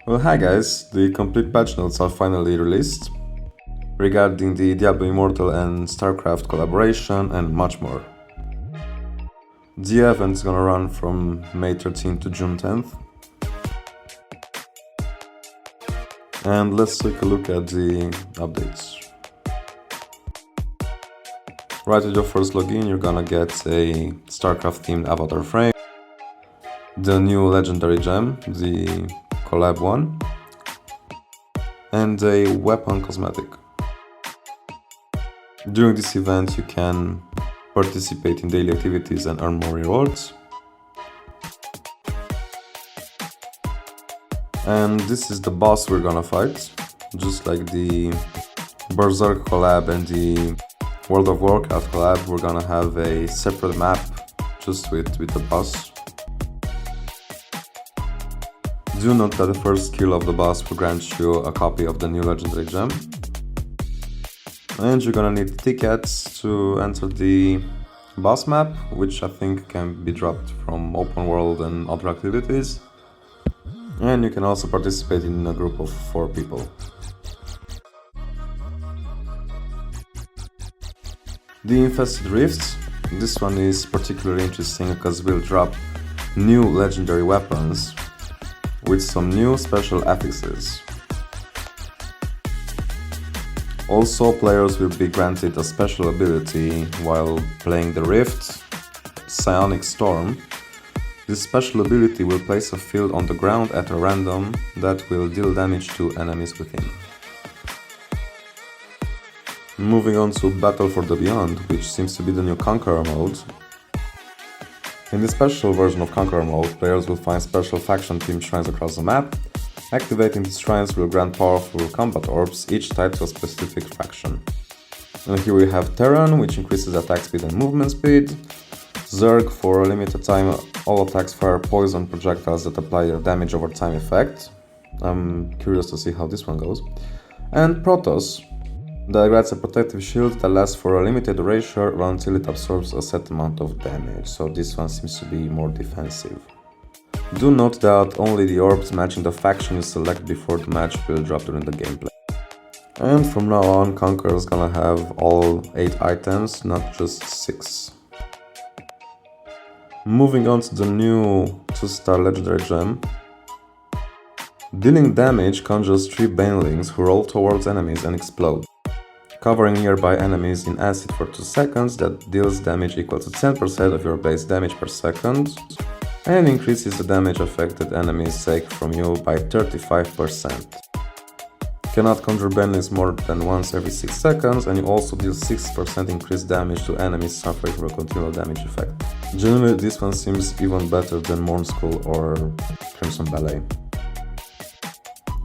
Well, hi guys, the complete patch notes are finally released regarding the Diablo Immortal and StarCraft collaboration and much more. The event is gonna run from May 13th to June 10th. And let's take a look at the updates. Right at your first login, you're gonna get a StarCraft themed avatar frame, the new legendary gem, the collab one, and a weapon cosmetic. During this event you can participate in daily activities and earn more rewards. And this is the boss we're gonna fight, just like the Berserk collab and the World of Warcraft collab. We're gonna have a separate map just with the boss. Do note that the first skill of the boss will grant you a copy of the new legendary gem. And you're gonna need tickets to enter the boss map, which I think can be dropped from open world and other activities. And you can also participate in a group of 4 people. The Infested Rifts. This one is particularly interesting because we'll drop new legendary weapons with some new special affixes. Also, players will be granted a special ability while playing the Rift, Psionic Storm. This special ability will place a field on the ground at a random that will deal damage to enemies within. Moving on to Battle for the Beyond, which seems to be the new Conqueror mode. In this special version of Conqueror mode, players will find special faction themed shrines across the map. Activating these shrines will grant powerful combat orbs, each tied to a specific faction. And here we have Terran, which increases attack speed and movement speed. Zerg, for a limited time, all attacks fire poison projectiles that apply a damage over time effect. I'm curious to see how this one goes. And Protoss, that grants a protective shield that lasts for a limited duration or until it absorbs a set amount of damage, so this one seems to be more defensive. Do note that only the orbs matching the faction you select before the match will drop during the gameplay. And from now on, Conqueror is gonna have all 8 items, not just 6. Moving on to the new 2-star legendary gem. Dealing damage conjures 3 banelings who roll towards enemies and explode, covering nearby enemies in acid for 2 seconds that deals damage equal to 10% of your base damage per second and increases the damage affected enemies take from you by 35%. Cannot conjure banelings more than once every 6 seconds, and you also deal 6% increased damage to enemies suffering from a continual damage effect. Generally, this one seems even better than Morn Skull or Crimson Ballet.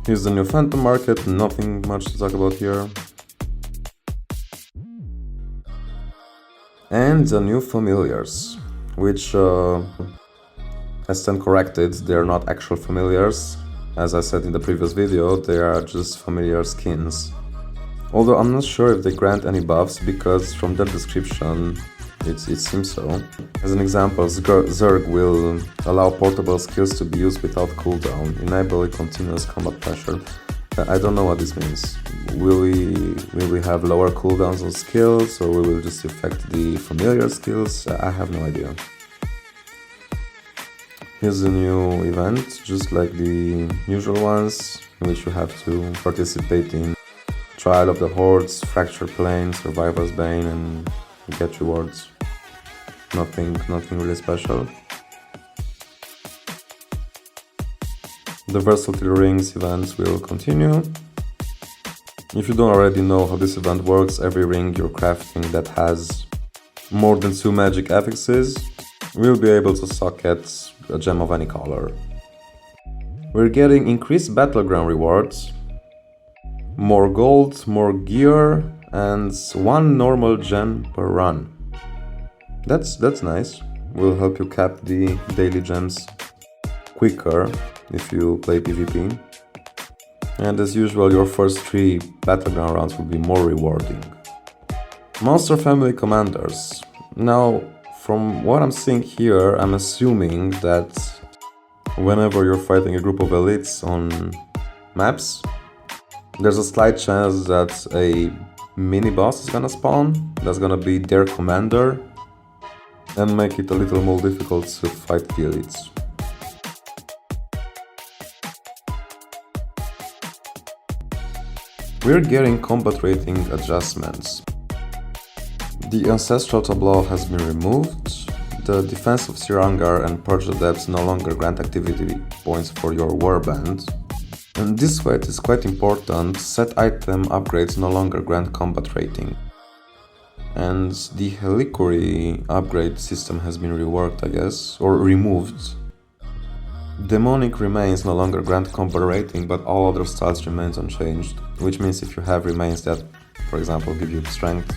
Here's the new Phantom Market, nothing much to talk about here. And the new familiars, which, I stand corrected, they are not actual familiars. As I said in the previous video, they are just familiar skins. Although I'm not sure if they grant any buffs, because from their description it seems so. As an example, Zerg will allow portable skills to be used without cooldown, enable continuous combat pressure. I don't know what this means. Will we have lower cooldowns on skills, or will we just affect the familiar skills? I have no idea. Here's a new event, just like the usual ones, in which you have to participate in Trial of the Hordes, Fractured Plane, Survivor's Bane, and get rewards. Nothing really special. The Versatility Rings events will continue. If you don't already know how this event works, every ring you're crafting that has more than 2 magic affixes will be able to socket a gem of any color. We're getting increased battleground rewards, more gold, more gear, and 1 normal gem per run. That's nice. Will help you cap the daily gems quicker if you play PvP. And as usual, your first 3 battleground rounds will be more rewarding. Monster Family Commanders. Now, from what I'm seeing here, I'm assuming that whenever you're fighting a group of elites on maps. There's a slight chance that a mini boss is gonna spawn, that's gonna be their commander, and make it a little more difficult to fight the elites. We're getting combat rating adjustments. The Ancestral Tableau has been removed. The Defense of Sirangar and Purge the Depths no longer grant activity points for your warband. And this way it is quite important, set item upgrades no longer grant combat rating. And the Heliquary upgrade system has been reworked, I guess, or removed. Demonic Remains no longer grant combat rating, but all other stats remains unchanged, which means if you have remains that, for example, give you strength,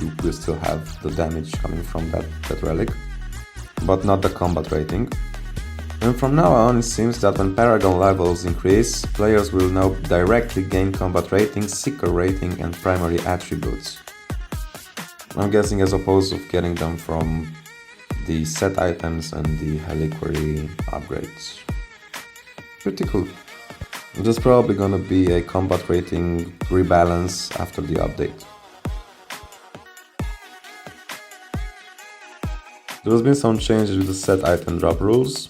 you will still have the damage coming from that relic, but not the combat rating. And from now on, it seems that when Paragon levels increase, players will now directly gain combat rating, Seeker rating and primary attributes. I'm guessing as opposed to getting them from the set items and the Heliquary upgrades. Pretty cool. There's probably gonna be a combat rating rebalance after the update. There's been some changes with the set item drop rules.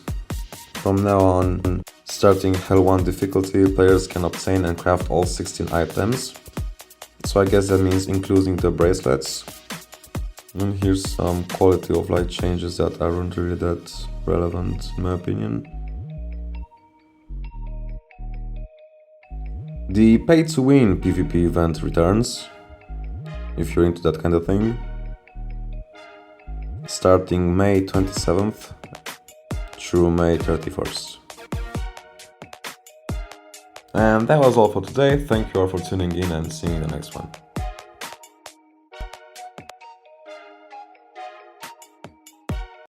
From now on, starting Hell 1 difficulty, players can obtain and craft all 16 items. So I guess that means including the bracelets. And here's some quality of life changes that aren't really that relevant in my opinion. The pay to win PvP event returns, if you're into that kind of thing, starting May 27th through May 31st. And that was all for today. Thank you all for tuning in and seeing you in the next one.